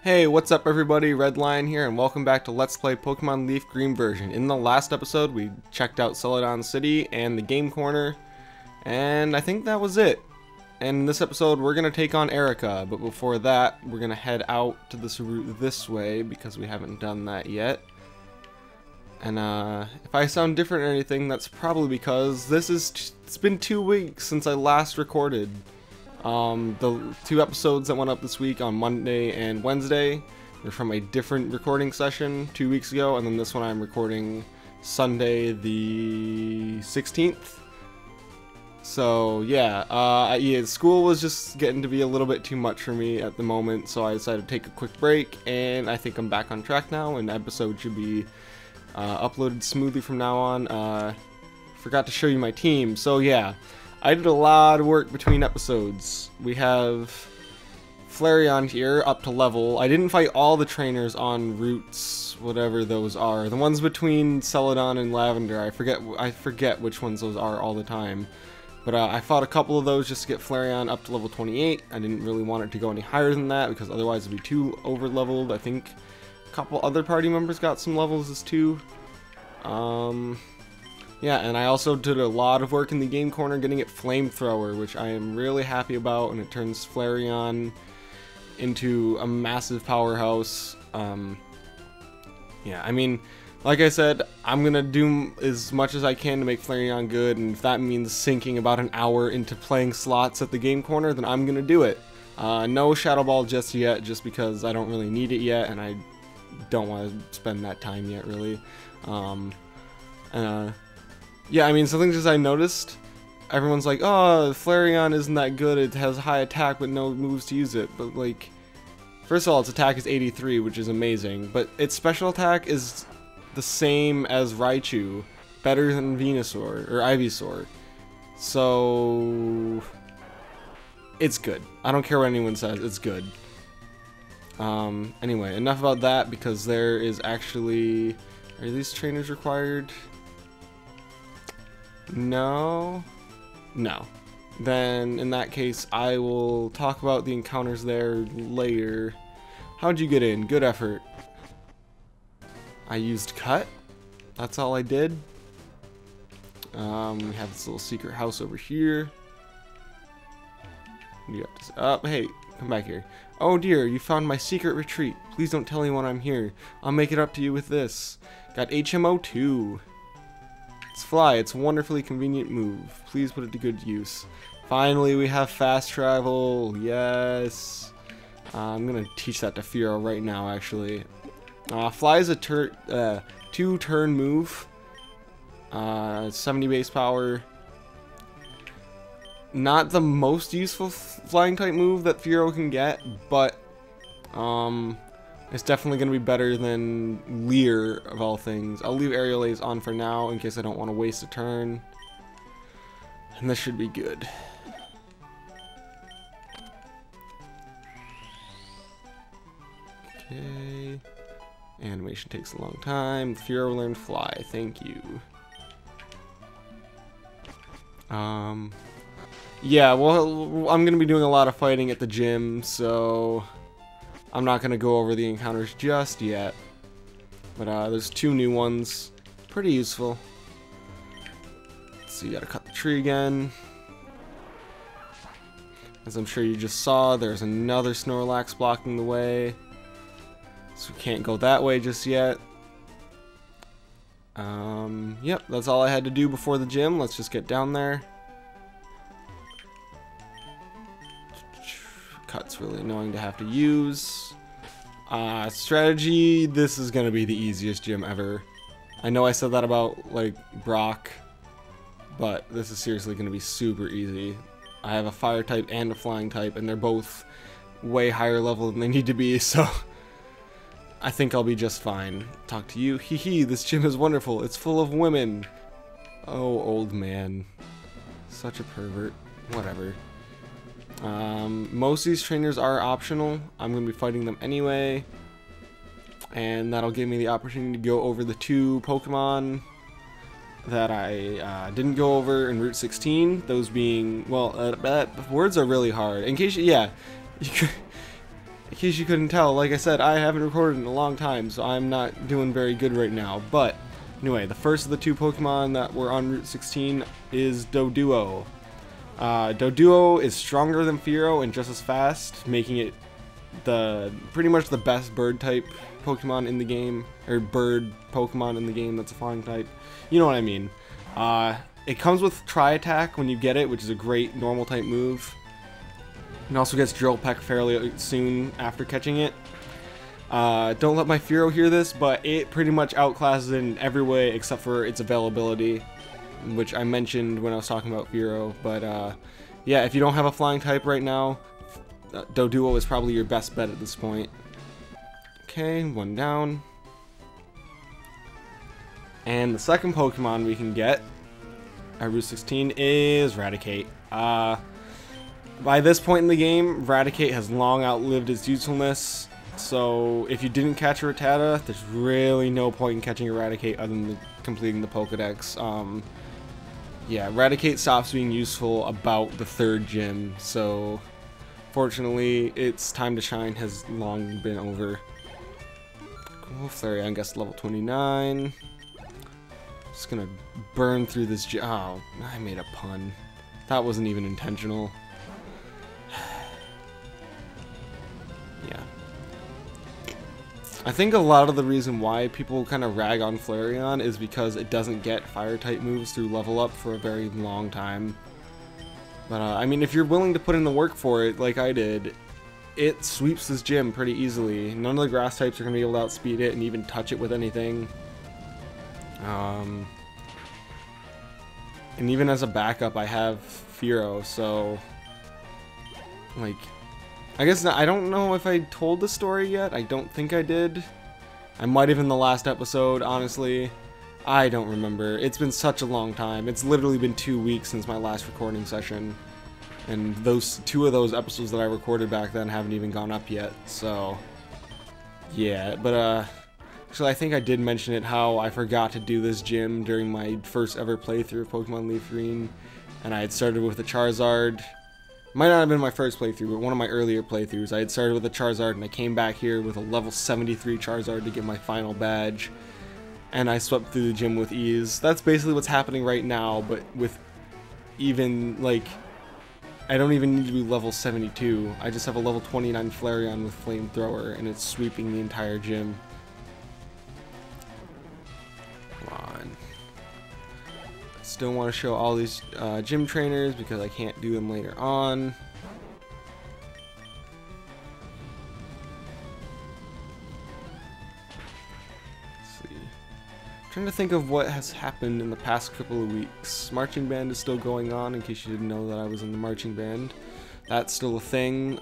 Hey, what's up everybody, Redline here, and welcome back to Let's Play Pokemon Leaf Green version. In the last episode, we checked out Celadon City and the Game Corner, and I think that was it. And in this episode, we're going to take on Erica, but before that, we're going to head out to this route this way, because we haven't done that yet. And if I sound different or anything, that's probably because it's been 2 weeks since I last recorded. The 2 episodes that went up this week on Monday and Wednesday were from a different recording session 2 weeks ago, and then this one I'm recording Sunday the 16th. So yeah, school was just getting to be a little bit too much for me at the moment, so I decided to take a quick break, and I think I'm back on track now, and the episode should be uploaded smoothly from now on. Forgot to show you my team, so yeah. I did a lot of work between episodes. We have Flareon here, up to level. I didn't fight all the trainers on routes, whatever those are. The ones between Celadon and Lavender, I forget which ones those are all the time. But I fought a couple of those just to get Flareon up to level 28. I didn't really want it to go any higher than that, because otherwise it'd be too over-leveled. I think a couple other party members got some levels as too. Yeah, and I also did a lot of work in the Game Corner getting it Flamethrower, which I am really happy about, and it turns Flareon into a massive powerhouse. Yeah, I mean, like I said, I'm gonna do as much as I can to make Flareon good, and if that means sinking about an hour into playing slots at the Game Corner, then I'm gonna do it. No Shadow Ball just yet, just because I don't really need it yet, and I don't want to spend that time yet, really. Yeah, I mean, something just I noticed, everyone's like, oh, Flareon isn't that good, it has high attack but no moves to use it, but like, first of all, its attack is 83, which is amazing, but its special attack is the same as Raichu, better than Venusaur, or Ivysaur, so it's good. I don't care what anyone says, it's good. Anyway, enough about that, because there is actually, are these trainers required? No. Then in that case, I will talk about the encounters there later. How'd you get in? Good effort. I used cut. That's all I did. We have this little secret house over here. You have to, hey, come back here. Oh dear, you found my secret retreat. Please don't tell anyone I'm here. I'll make it up to you with this. Got HMO 2. Fly, it's a wonderfully convenient move. Please put it to good use. Finally, we have fast travel. Yes. I'm gonna teach that to Firo right now, actually. Fly is a 2-turn move. 70 base power. Not the most useful flying type move that Firo can get, but it's definitely going to be better than Leer, of all things. I'll leave Aerial Ace on for now, in case I don't want to waste a turn. And this should be good. Okay. Animation takes a long time. Furo learned Fly. Thank you. Yeah, well, I'm going to be doing a lot of fighting at the gym, so I'm not going to go over the encounters just yet, but there's 2 new ones, pretty useful. So you gotta cut the tree again. As I'm sure you just saw, there's another Snorlax blocking the way, so we can't go that way just yet. Yep, that's all I had to do before the gym. Let's just get down there. Cut's really annoying to have to use. Strategy, this is gonna be the easiest gym ever. I know I said that about, like, Brock, but this is seriously gonna be super easy. I have a fire type and a flying type, and they're both way higher level than they need to be, so I think I'll be just fine. Talk to you. Hee hee, this gym is wonderful. It's full of women. Oh, old man. Such a pervert. Whatever. Most of these trainers are optional. I'm going to be fighting them anyway, and that'll give me the opportunity to go over the 2 Pokemon that I didn't go over in Route 16, those being, well, words are really hard. In case, yeah, in case you couldn't tell, like I said, I haven't recorded in a long time, so I'm not doing very good right now. But anyway, the first of the 2 Pokemon that were on Route 16 is Doduo. Doduo is stronger than Fearow and just as fast, making it pretty much the best bird type Pokemon in the game, or bird Pokemon in the game that's a flying type. You know what I mean. It comes with Tri-Attack when you get it, which is a great normal type move. It also gets Drill Peck fairly soon after catching it. Don't let my Fearow hear this, but it pretty much outclasses it in every way except for its availability, which I mentioned when I was talking about Fearow. But yeah, if you don't have a flying type right now, Doduo is probably your best bet at this point. Okay, 1 down. And the second Pokemon we can get at Route 16 is Raticate. By this point in the game, Raticate has long outlived its usefulness, so if you didn't catch a Rattata, there's really no point in catching a Raticate other than completing the Pokedex. Yeah, Raticate stops being useful about the 3rd gym, so fortunately, its time to shine has long been over. Cool, Flareon gets level 29. Just gonna burn through this gym. Oh, I made a pun. That wasn't even intentional. Yeah. I think a lot of the reason why people kind of rag on Flareon is because it doesn't get fire-type moves through level up for a very long time. But, I mean, if you're willing to put in the work for it, like I did, it sweeps this gym pretty easily. None of the grass types are going to be able to outspeed it and even touch it with anything. And even as a backup, I have Fearow, so... like... I guess I don't know if I told the story yet. I don't think I did. I might have in the last episode, honestly. I don't remember. It's been such a long time. It's literally been 2 weeks since my last recording session. And those 2 of those episodes that I recorded back then haven't even gone up yet, so... yeah, but actually I think I did mention it, how I forgot to do this gym during my first ever playthrough of Pokemon Leaf Green. And I had started with a Charizard. Might not have been my first playthrough, but one of my earlier playthroughs. I had started with a Charizard, and I came back here with a level 73 Charizard to get my final badge. And I swept through the gym with ease. That's basically what's happening right now, but with even, like... I don't even need to be level 72. I just have a level 29 Flareon with Flamethrower, and it's sweeping the entire gym. Come on. Still want to show all these gym trainers because I can't do them later on. Let's see. I'm trying to think of what has happened in the past couple of weeks. Marching band is still going on, in case you didn't know that I was in the marching band. That's still a thing.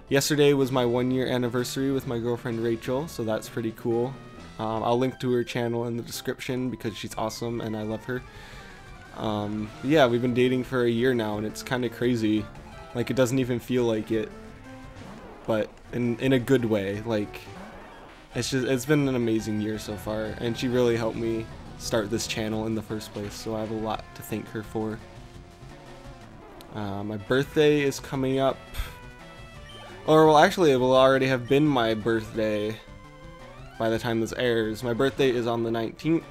Yesterday was my 1-year anniversary with my girlfriend Rachel, so that's pretty cool. I'll link to her channel in the description because she's awesome and I love her. Yeah, we've been dating for a year now and it's kind of crazy. Like, it doesn't even feel like it, but in a good way. Like, it's been an amazing year so far, and she really helped me start this channel in the first place, so I have a lot to thank her for. My birthday is coming up, or well, actually it will already have been my birthday by the time this airs. My birthday is on the 19th.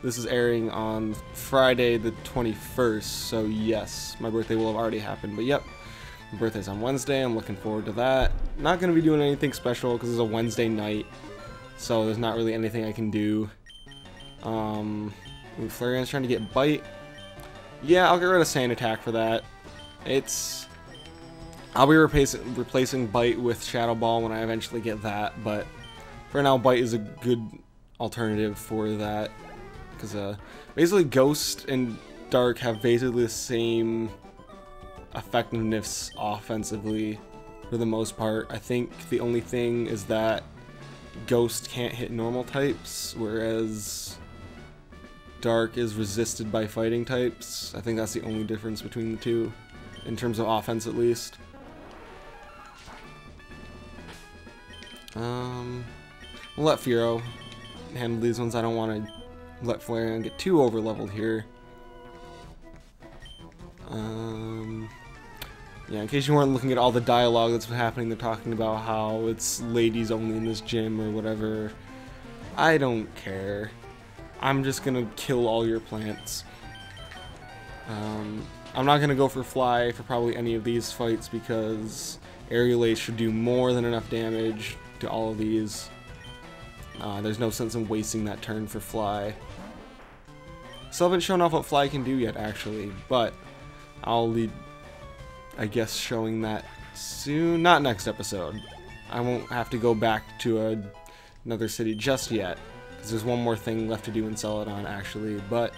This is airing on Friday the 21st, so yes, my birthday will have already happened, but yep. My birthday's on Wednesday. I'm looking forward to that. Not going to be doing anything special because it's a Wednesday night, so there's not really anything I can do. Flareon's trying to get Bite. Yeah, I'll get rid of Sand Attack for that. I'll be replacing Bite with Shadow Ball when I eventually get that, but for now, Bite is a good alternative for that. Because basically Ghost and Dark have basically the same effectiveness offensively for the most part. I think the only thing is that Ghost can't hit normal types, whereas Dark is resisted by fighting types. I think that's the only difference between the two, in terms of offense at least. We'll let Fearow handle these ones. I don't want to let Flareon get too over leveled here. Yeah, in case you weren't looking at all the dialogue that's been happening, they're talking about how it's ladies only in this gym or whatever. I don't care. I'm just gonna kill all your plants. I'm not gonna go for fly for probably any of these fights because aerial ace should do more than enough damage to all of these. There's no sense in wasting that turn for fly. Still haven't shown off what fly can do yet, actually, but I'll lead, I guess, showing that soon. Not next episode. I won't have to go back to another city just yet, because there's one more thing left to do in Celadon, actually, but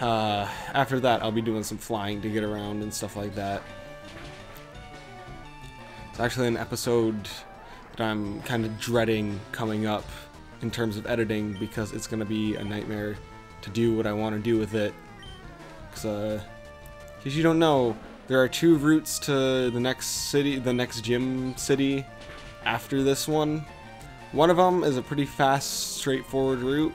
after that I'll be doing some flying to get around and stuff like that. It's actually an episode that I'm kind of dreading coming up in terms of editing, because it's going to be a nightmare to do what I want to do with it. Because you don't know, there are 2 routes to the next city, the next gym city after this one. One of them is a pretty fast, straightforward route.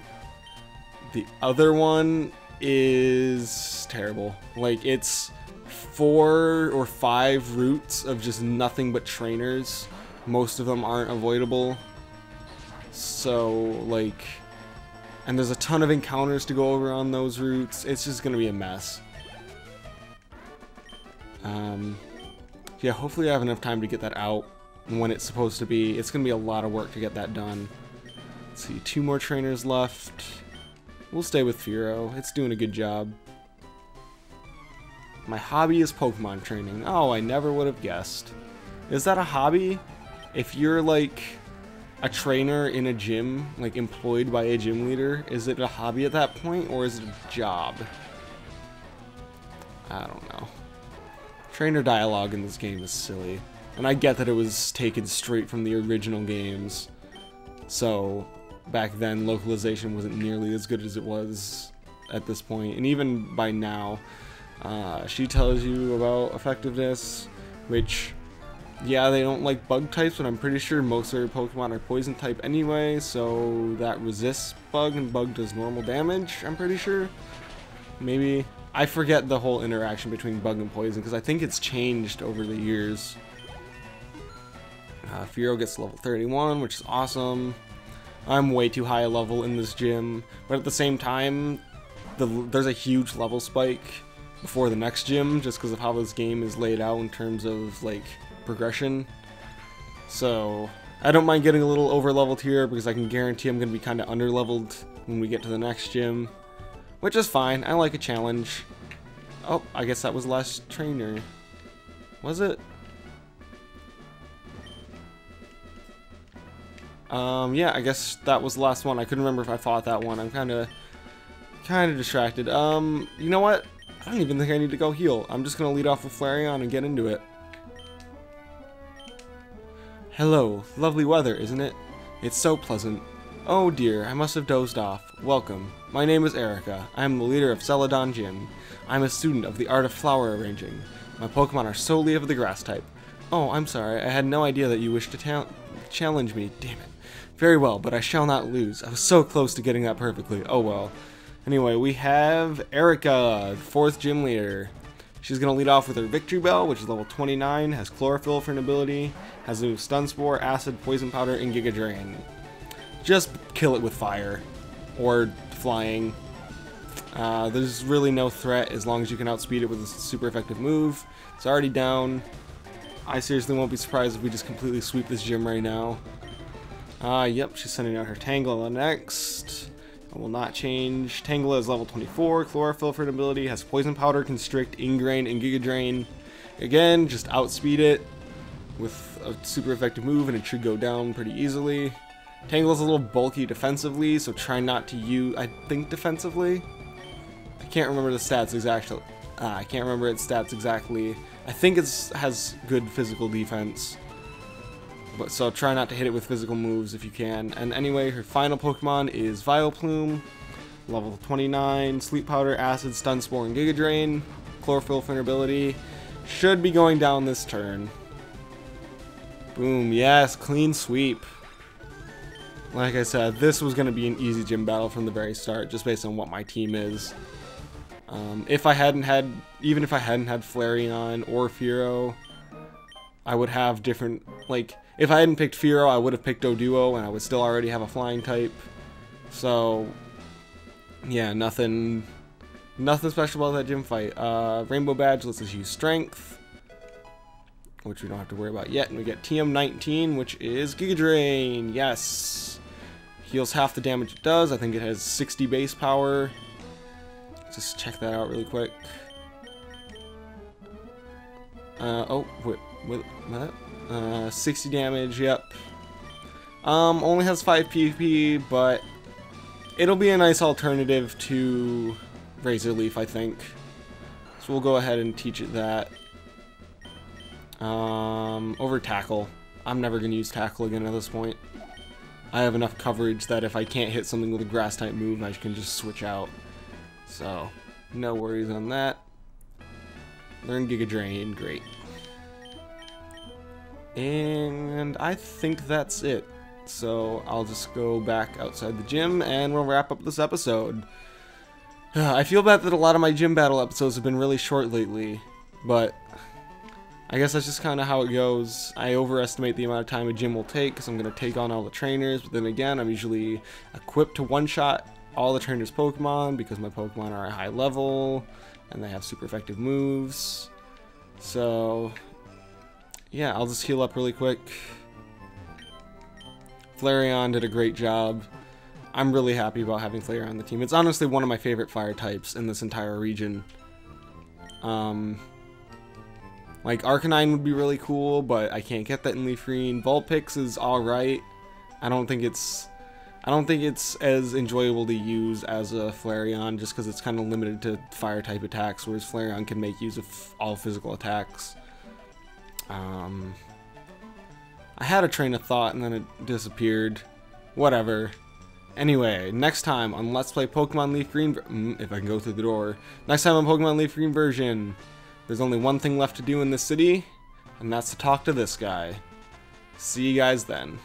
The other one is terrible. Like, it's 4 or 5 routes of just nothing but trainers. Most of them aren't avoidable. So, like, and there's a ton of encounters to go over on those routes. It's just gonna be a mess. Yeah, hopefully I have enough time to get that out when it's supposed to be. It's gonna be a lot of work to get that done. Let's see, 2 more trainers left. We'll stay with Firo. It's doing a good job. My hobby is Pokemon training. Oh, I never would have guessed. Is that a hobby? If you're like a trainer in a gym, like employed by a gym leader, is it a hobby at that point, or is it a job? I don't know. Trainer dialogue in this game is silly. And I get that it was taken straight from the original games. So, back then, localization wasn't nearly as good as it was at this point. And even by now, she tells you about effectiveness, which, yeah, they don't like bug types, but I'm pretty sure most of their Pokemon are poison type anyway, so that resists bug, and bug does normal damage, I'm pretty sure. Maybe. I forget the whole interaction between bug and poison, because I think it's changed over the years. Firo gets to level 31, which is awesome. I'm way too high a level in this gym, but at the same time, there's a huge level spike before the next gym, just because of how this game is laid out in terms of, like, progression. So I don't mind getting a little over leveled here, because I can guarantee I'm going to be kind of under leveled when we get to the next gym, which is fine. I like a challenge. Oh, I guess that was the last trainer. Was it? Yeah, I guess that was the last one. I couldn't remember if I fought that one. I'm kind of distracted. You know what? I don't even think I need to go heal. I'm just gonna lead off with Flareon and get into it. Hello, lovely weather, isn't it? It's so pleasant. Oh dear, I must have dozed off. Welcome. My name is Erica. I am the leader of Celadon Gym. I'm a student of the art of flower arranging. My Pokemon are solely of the grass type. Oh, I'm sorry. I had no idea that you wished to challenge me. Damn it. Very well, but I shall not lose. I was so close to getting that perfectly. Oh well. Anyway, we have Erica, 4th gym leader. She's going to lead off with her Victory Bell, which is level 29, has Chlorophyll for an ability, has a new Stun Spore, Acid, Poison Powder, and Giga Drain. Just kill it with fire, or flying. There's really no threat as long as you can outspeed it with a super effective move. It's already down. I seriously won't be surprised if we just completely sweep this gym right now. Yep, she's sending out her Tangela next. I will not change. Tangela is level 24, Chlorophyll for an ability, has Poison Powder, Constrict, Ingrain, and Giga Drain. Again, just outspeed it with a super effective move and it should go down pretty easily. Tangela's a little bulky defensively, so try not to use, I think, defensively. I can't remember the stats exactly. I can't remember its stats exactly. I think it has good physical defense. But so try not to hit it with physical moves if you can. And anyway, her final Pokemon is Vileplume, level 29, Sleep Powder, Acid, Stun Spore, and Giga Drain. Chlorophyll for an ability. Should be going down this turn. Boom, yes, clean sweep. Like I said, this was going to be an easy gym battle from the very start, just based on what my team is. If I hadn't had, even if I hadn't had Flareon or Fearow, I would have different, like, if I hadn't picked Fearow, I would have picked Doduo, and I would still already have a flying type. So, yeah, nothing special about that gym fight. Rainbow Badge lets us use Strength, which we don't have to worry about yet, and we get TM19, which is Giga Drain. Yes! Heals half the damage it does. I think it has 60 base power. Let's just check that out really quick. Oh, wait, what? 60 damage, yep. Only has 5 PvP, but it'll be a nice alternative to Razor Leaf, I think. So we'll go ahead and teach it that. Over Tackle. I'm never going to use Tackle again at this point. I have enough coverage that if I can't hit something with a grass type move, I can just switch out. So, no worries on that. Learn Giga Drain, great. And I think that's it. So I'll just go back outside the gym and we'll wrap up this episode. I feel bad that a lot of my gym battle episodes have been really short lately, but I guess that's just kind of how it goes. I overestimate the amount of time a gym will take because I'm going to take on all the trainers, but then again, I'm usually equipped to one-shot all the trainers' Pokemon because my Pokemon are at high level and they have super effective moves. So yeah, I'll just heal up really quick. Flareon did a great job. I'm really happy about having Flareon on the team. It's honestly one of my favorite fire types in this entire region. Like Arcanine would be really cool, but I can't get that in LeafGreen. Vulpix is alright. I don't think it's as enjoyable to use as a Flareon just because it's kind of limited to fire type attacks, whereas Flareon can make use of all physical attacks. I had a train of thought and then it disappeared. Whatever. Anyway, next time on Let's Play Pokemon Leaf Green, if I can go through the door. Next time on Pokemon Leaf Green version, there's only one thing left to do in this city, and that's to talk to this guy. See you guys then.